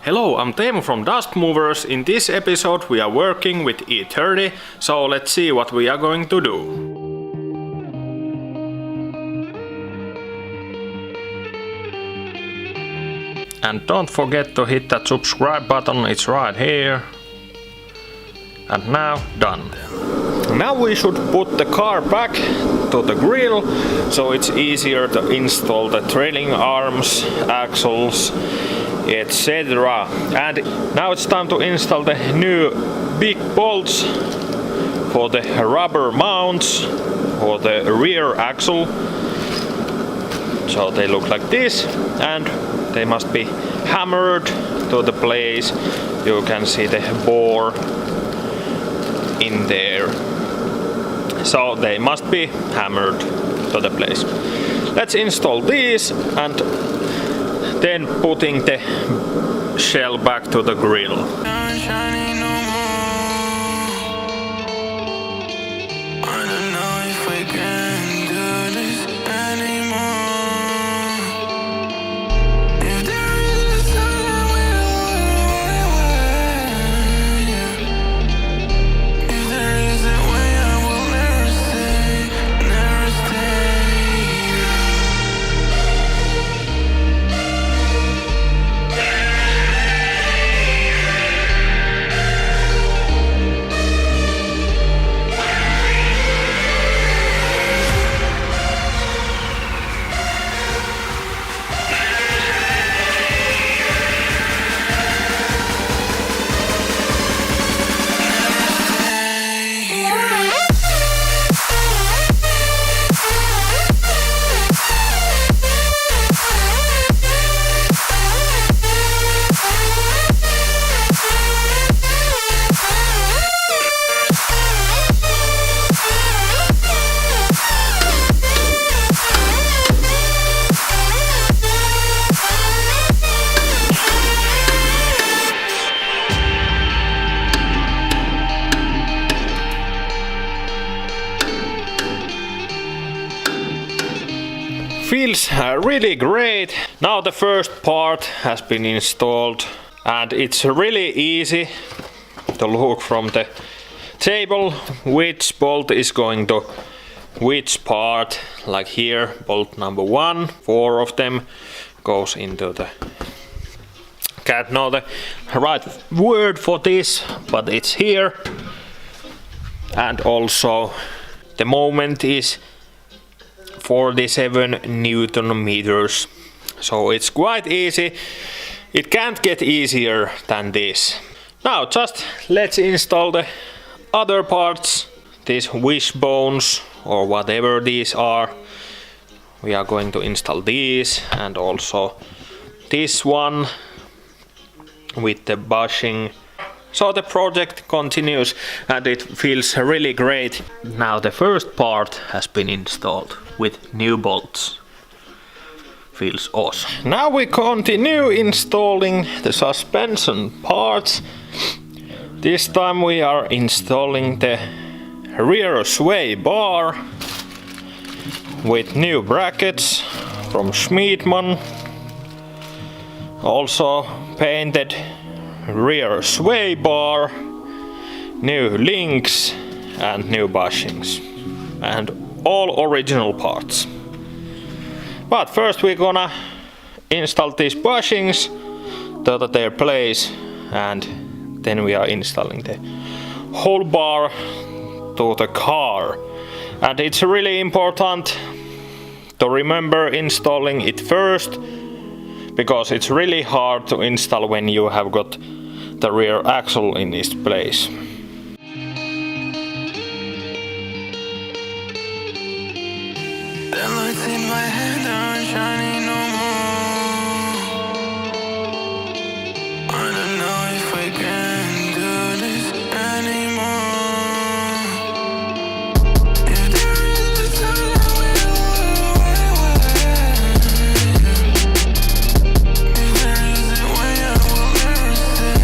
Hello, I'm Teemu from DUSTMOVERS. In this episode we are working with E30, so let's see what we are going to do. And don't forget to hit that subscribe button, it's right here. And now done. Now we should put the car back to the grill, so it's easier to install the trailing arms, axles, etc. And now it's time to install the new big bolts for the rubber mounts for the rear axle. So they look like this, and they must be hammered to the place. You can see the bore in there. So they must be hammered to the place. Let's install these and then putting the shell back to the grill. Feels really great. Now the first part has been installed, and it's really easy to look from the table which bolt is going to which part. Like here, bolt number 1, 4 of them goes into the, can't know the right word for this, but it's here. And also the moment is 47 Newton meters. So it's quite easy. It can't get easier than this. Now just let's install the other parts. These wishbones or whatever these are. We are going to install these, and also this one with the bushing. So the project continues and it feels really great. Now the first part has been installed with new bolts. Feels awesome. Now we continue installing the suspension parts. This time we are installing the rear sway bar with new brackets from Schmiedman. Also painted rear sway bar, new links and new bushings, and all original parts. But first we're gonna install these bushings to their place, and then we are installing the whole bar to the car. And it's really important to remember installing it first, because it's really hard to install when you have got the rear axle in its place. The lights in my head aren't shining no more. I don't know if I can do this anymore. If there is a time I will wait. If there is a way I will never stay.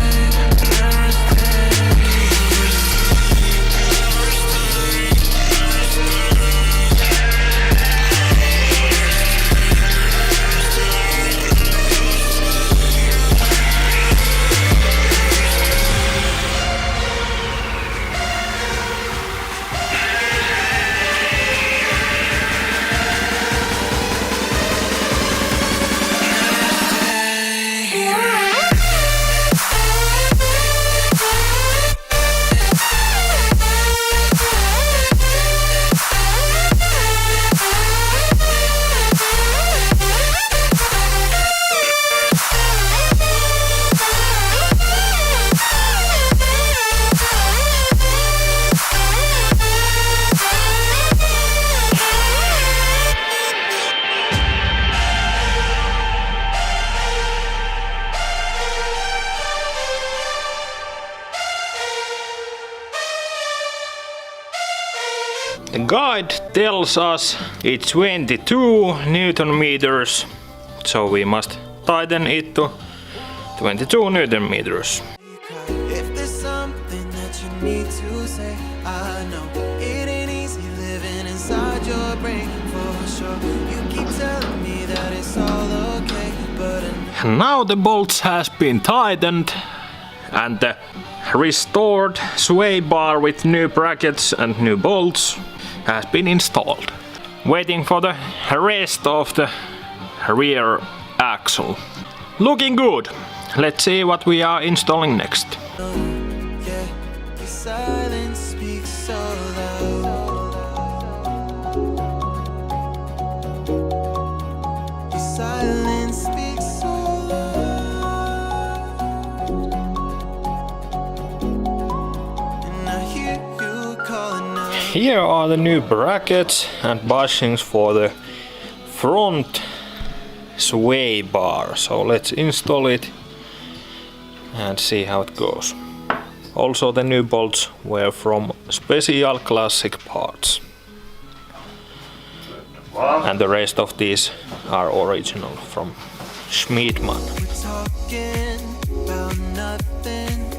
The guide tells us it's 22 Newton meters, so we must tighten it to 22 Newton meters. If there's something that you need to say, I know it ain't easy living inside your brain for sure. You keep telling me that it's all okay, but Now the bolts has been tightened and the restored sway bar with new brackets and new bolts has been installed. Waiting for the rest of the rear axle. Looking good. Let's see what we are installing next. yeah, your silence speaks so loud. Your silence speaks so loud. And I hear you calling out. Here are the new brackets and bushings for the front sway bar. So let's install it and see how it goes. Also the new bolts were from Special Classic parts. And the rest of these are original from Schmiedman. We're talking about nothing.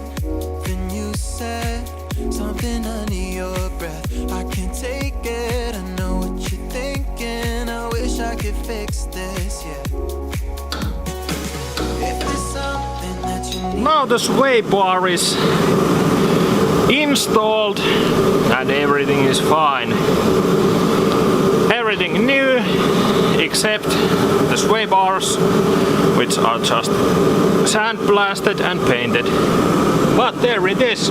Then you said something under your breath. I can't take it. I know what you're thinking. I wish I could fix this, yeah. If there's something that you need. Now the sway bar is installed and everything is fine. Everything new except the sway bars, which are just sandblasted and painted. But there it is.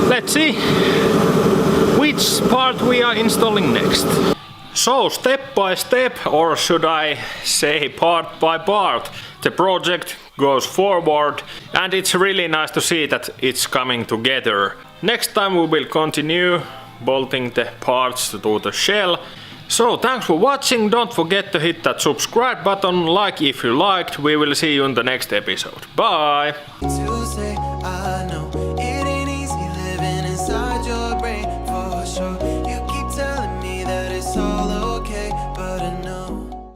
Let's see which part we are installing next. So step by step, or should I say part by part, the project goes forward and it's really nice to see that it's coming together. Next time we will continue bolting the parts to the shell. So thanks for watching, don't forget to hit that subscribe button, like if you liked. We will see you in the next episode. Bye!